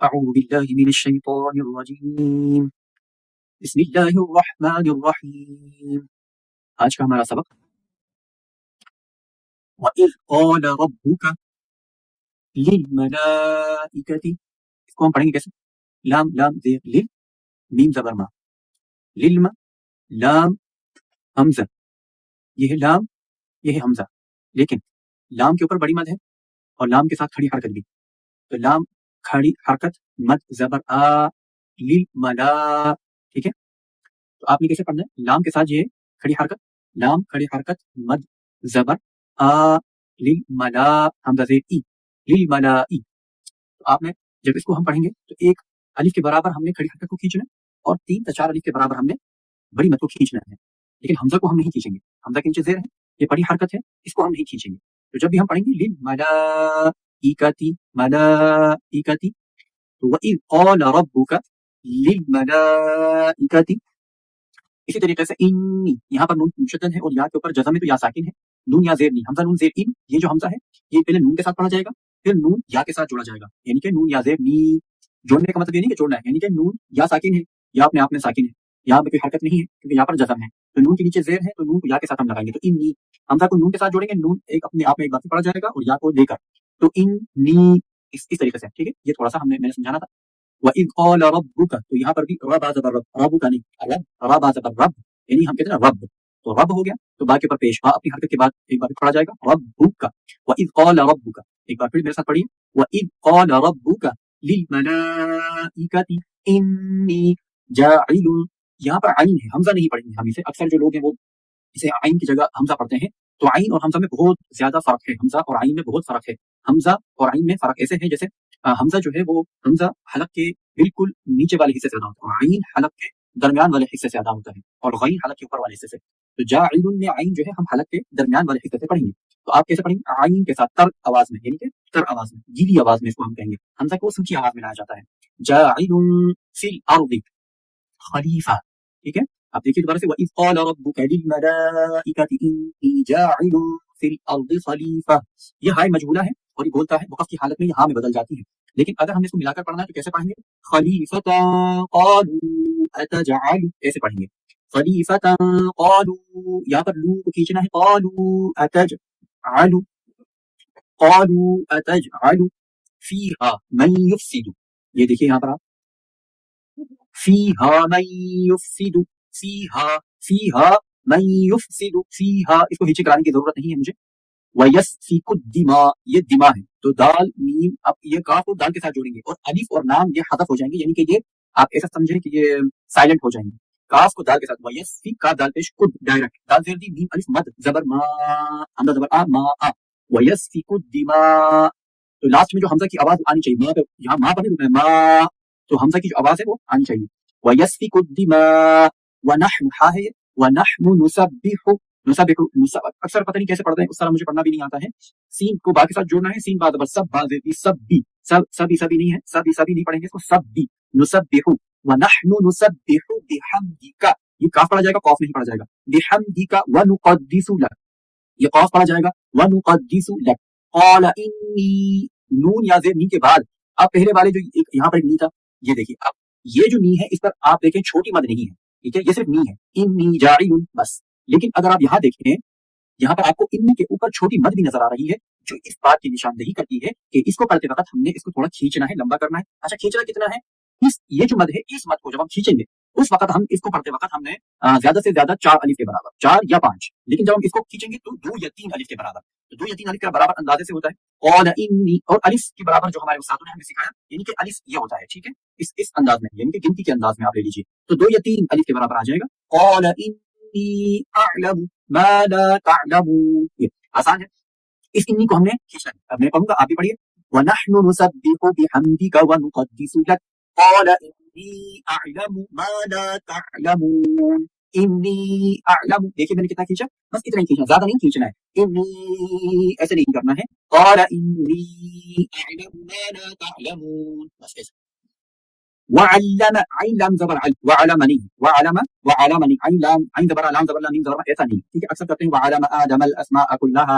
اعوذ باللہ من الشیطان الرجیم بسم اللہ الرحمن الرحیم۔ آج کا ہمارا سبق وَإِذْ قَالَ رَبُّكَ لِلْمَلَائِكَةِ، اس کو ہم پڑھیں گے کیسے؟ لام لام زیر لل میم زبر ما، للم لام حمزہ، یہ ہے لام، یہ ہے حمزہ، لیکن لام کے اوپر بڑی مد ہے اور لام کے ساتھ کھڑی حرکت بھی، تو لام کھڑی حرکت مد زبر آ للملا، ٹھیک ہے؟ تو آپ نے کیسے پڑھنا ہے؟ لام کے ساتھ یہ کھڑی حرکت، لام کھڑی حرکت مد زبر آ للملا حمزہ زیر ای للملائی۔ تو آپ نے جب اس کو ہم پڑھیں گے تو ایک الف کے برابر ہم نے کھڑی حرکت کو کھینچنا ہے اور 3 تا 4 الف کے برابر ہم نے بڑی مد کو کھینچنا ہے، لیکن حمزہ کو ہم نہیں کھینچیں گے، حمزہ کے نیچے زیر ہے، یہ بڑی حرکت ہے، اس کو ہم نہیں کھینچیں گے۔ تو جب بھی ہم پڑھیں گے للملائکتی ملائکتی، تو وَإِذْ قَالَ رَبُّكَ لِلْمَلَائِكَةِ، اسی طریقے سے انی، یہاں پر نون مشدد ہے اور یا کے اوپر جزم ہے تو یا ساکن ہے، نون یا زیر نہیں، حمزہ نون زیر ان، یہ جو حمزہ ہے یہ پہلے نون کے ساتھ پڑھا جائے گا پھر نون یا کے ساتھ جوڑا جائے گا، یعنی کہ نون یا زیر نی، جوڑنے کا مطلب یہ نہیں کہ جوڑنا ہے، یعنی کہ نون یا ساکن ہے یا اپنے آپ میں ساکن ہے، یہاں پہ کوئی حرکت نہیں ہے کیونکہ یہاں پر جزم ہے، تو نون کے نیچے زیر ہے تو نون کو یا کے ساتھ ہم لگائیں گے، تو انی، حمزہ کو نون کے ساتھ جوڑیں گے، نون ایک اپنے آپ میں ایک بار پڑھا جائے گا اور یا کو لے کر، تو انی، اس طریقے سے، ٹھیک ہے؟ یہ تھوڑا سا میں نے سمجھانا تھا۔ وَإِذْ قَالَ رَبُّكَ، تو یہاں پر بھی رب زبر رب، رب کا نہیں، رب زبر رب، یعنی ہم کہتے ہیں نا رب، تو رب ہو گیا تو با کے اوپر پیش با اپنی حرکت کے بعد ایک بار پڑھا جائے گا ربک، وَإِذْ قَالَ رَبُّكَ، ایک بار پھر میرے ساتھ پڑھیے وَإِذْ قَالَ رَبُّكَ لِلْمَلَائِكَةِ إِنِّي جَاعِلٌ، یہاں پر عین ہے، حمزہ نہیں پڑھیں گے ہم اسے، اکثر جو لوگ ہیں وہ اسے عین کی جگہ حمزہ پڑھتے ہیں، تو عین اور حمزہ میں بہت زیادہ فرق ہے، حمزہ اور عین میں بہت فرق ہے، حمزہ اور عین میں فرق ایسے ہے جیسے حمزہ جو ہے وہ حمزہ حلق کے بالکل نیچے والے حصے سے زیادہ ہوتا ہے اور عین حلق کے درمیان والے حصے سے زیادہ ہوتا ہے اور غین حلق کے اوپر والے حصے سے، تو جاعل میں عین جو ہے ہم حلق کے درمیان والے حصے سے پڑھیں گے، تو آپ کیسے پڑھیں گے؟ عین کے ساتھ تر آواز میں، یعنی کہ تر آواز میں، گیلی آواز میں اس کو ہم کہیں گے، حمزہ کو سوچی آواز میں لایا جاتا ہے، جاعل فی الارض خلیفہ، ٹھیک ہے؟ آپ دیکھیے دوبارہ سے وَإِذْ قَالَ رَبُّكَ لِلْمَلَائِكَةِ إِنِّي جَاعِلٌ فِي الْأَرْضِ خَلِيفَةً، یہ ہائے مجہولہ ہے اور یہ بولتا ہے وقف کی حالت میں یہ ہاں میں بدل جاتی ہے، لیکن اگر ہم نے اس کو ملا کر پڑھنا ہے تو کیسے پڑھیں گے؟ خَلِيفَةً قَالُوا أَتَجْعَلُ، ایسے پڑھیں گے خَلِيفَةً قَالُوا، یہاں پر لو کو کھینچنا ہے، قَالُوا أَتَجْعَلُ، قَالُوا أَتَجْعَلُ فِيهَا مَن يُفْسِدُ، یہ دیکھیے یہاں پر آپ فیہا من یفسد، فیہا من یفسد، فیہا، اس کو نیچے کرانے کی ضرورت نہیں ہے مجھے، ویسفک الدماء، یہ دماء ہے تو دال میم، اب یہ کاف کو دال کے ساتھ جوڑیں گے اور الف اور لام یہ حذف ہو جائیں گے، یعنی کہ یہ آپ ایسا سمجھیں کہ یہ سائلنٹ ہو جائیں گے، کاف کو دال کے ساتھ، ویسفک کا دال پیش کد ڈائریکٹ، دال زیر دی میم الف مد زبر ما، حمزہ زبر آ ما آ، ویسفک الدماء، تو لاسٹ میں جو حمزہ کی آواز آنی چاہیے، ما پہ، یہاں ما پر نہیں رکنا ہے، ما، تو حمزہ کی جو آواز ہے وہ آنی چاہیے، وَيَسْفِكُ الدِّمَاءَ وَنَحْنُ ہا ہے وَنَحْنُ نُسَبِّحُ، نسبح، اکثر پتہ نہیں کیسے پڑھتے ہیں، اس طرح مجھے پڑھنا بھی نہیں آتا ہے، سین کو با کے ساتھ جوڑنا ہے، سین با زبر سب، با زیر سبی، سبی نہیں ہے، سبی نہیں پڑھیں گے اس کو، سبی نسبح، وَنَحْنُ نُسَبِّحُ بِحَمْدِكَ، یہ کاف پڑھا جائے گا، قاف نہیں پڑھا جائے گا، بِحَمْدِكَ وَنُقَدِّسُ لَكَ، یہ قاف پڑھا جائے گا، وَنُقَدِّسُ لَكَ، قَالَ إِنِّي، نون یا زیر نی کے بعد اب پہلے والے جو یہاں پر ایک نی تھا، یہ دیکھیے اب یہ جو نی ہے اس پر آپ دیکھیں چھوٹی مد نہیں ہے، ٹھیک ہے؟ یہ صرف نی ہے، انی جاعل بس، لیکن اگر آپ یہاں دیکھیں یہاں پر آپ کو انی کے اوپر چھوٹی مد بھی نظر آ رہی ہے جو اس بات کی نشاندہی کرتی ہے کہ اس کو پڑھتے وقت ہم نے اس کو تھوڑا کھینچنا ہے، لمبا کرنا ہے۔ اچھا کھینچنا کتنا ہے؟ یہ جو مد ہے اس مد کو جب ہم کھینچیں گے اس وقت ہم اس کو پڑھتے وقت ہم نے زیادہ سے زیادہ 4 الف کے برابر، 4 یا 5، لیکن جب ہم اس کو کھینچیں گے تو 2 یا 3 الف کے برابر، تو 2 یا 3 الف کے برابر اندازے سے ہوتا ہے، قال انی، اور الف کے برابر جو ہمارے استادوں نے ہمیں سکھایا یعنی کہ الف یہ ہوتا ہے، ٹھیک ہے؟ اس انداز میں، یعنی کہ گنتی کے انداز میں آپ لے لیجیے، تو 2 یا 3 الف کے برابر آ جائے گا، قال انی اعلم ما لا تعلمون، یہ آسان ہے، اس انی کو ہم نے کھینچنا ہے۔ اب میں پڑھوں گا، آپ بھی پڑھیے، وَنَحْنُ نُسَبِّحُ بِحَمْدِكَ وَنُقَدِّسُ لَكَ قَالَ إِنِّي أَعْلَمُ مَا لَا تَعْلَمُونَ، إِنِّي أَعْلَمُ، دیکھیے میں نے کتنا کھینچا، بس اتنا ہی کھینچنا، زیادہ نہیں کھینچنا ہے، إِنِّي ایسے نہیں کرنا ہے، قَالَ إِنِّي أَعْلَمُ مَا لَا تَعْلَمُونَ، بس ایسے۔ وَعَلَّمَ، عین لام زبر عل، وَعَلَمَ نہیں، وَعَلَمَ نہیں، عین لام، عین زبر لام زبر لام میم زبر ایسا نہیں، ٹھیک ہے؟ اکثر کرتے ہیں وَعَلَمَ آدَمَ الْأَسْمَاءَ كُلَّهَا،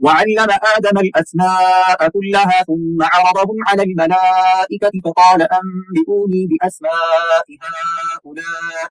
وعلم آدم الأسماء كلها ثم عرضهم على الملائكة فقال أنبئوني بأسماء هؤلاء،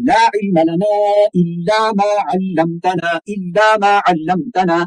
لا علم لنا إلا ما علمتنا إلا ما علمتنا،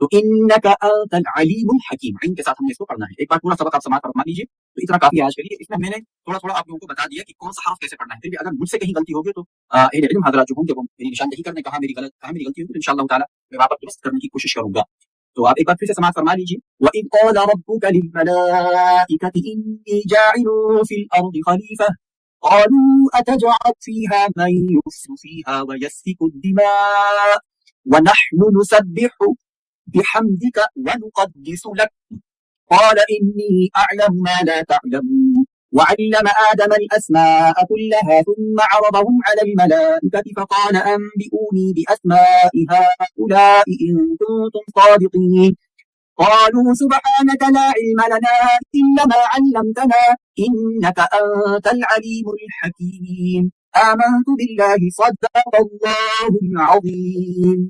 تو انک انت العلیم الحکیم، عین کے ساتھ ہم نے اس کو پڑھنا ہے. ایک بار پورا سبق آپ سماعت فرما لیجیے. تو اتنا کافی آج کے لیے. اس میں میں نے تھوڑا تھوڑا آپ لوگوں کو بتا دیا کہ کون سا حرف کیسے پڑھنا ہے. پھر بھی اگر مجھ سے کہیں غلطی ہوگی تو اہل علم حضرات جو ہوں گے وہ میری نشاندہی کرنے کہاں میری غلطی ہوگی تو انشاءاللہ تعالی میں وہاں پر درست کرنے کی کوشش کروں گا. تو آپ ایک بار پھر سے سماعت فرما لیجیے. وَإِذْ قَالَ رَبُّكَ لِلْمَلَائِكَةِ إِنِّي جَاعِلٌ فِي الْأَرْضِ خَلِيفَةً قالوا أتجعل فيها من يفسد فيها ويسفك الدماء ونحن نسبح بحمدك ونقدس لك قال إني أعلم ما لا تعلمون وعلم آدم الأسماء كلها ثم عرضهم على الملائكة فقال أنبئوني بأسماء هؤلاء إن كنتم صادقين قالوا سبحانك لا علم لنا إلا ما علمتنا إنك أنت العليم الحكيم آمنت بالله صدق الله العظيم.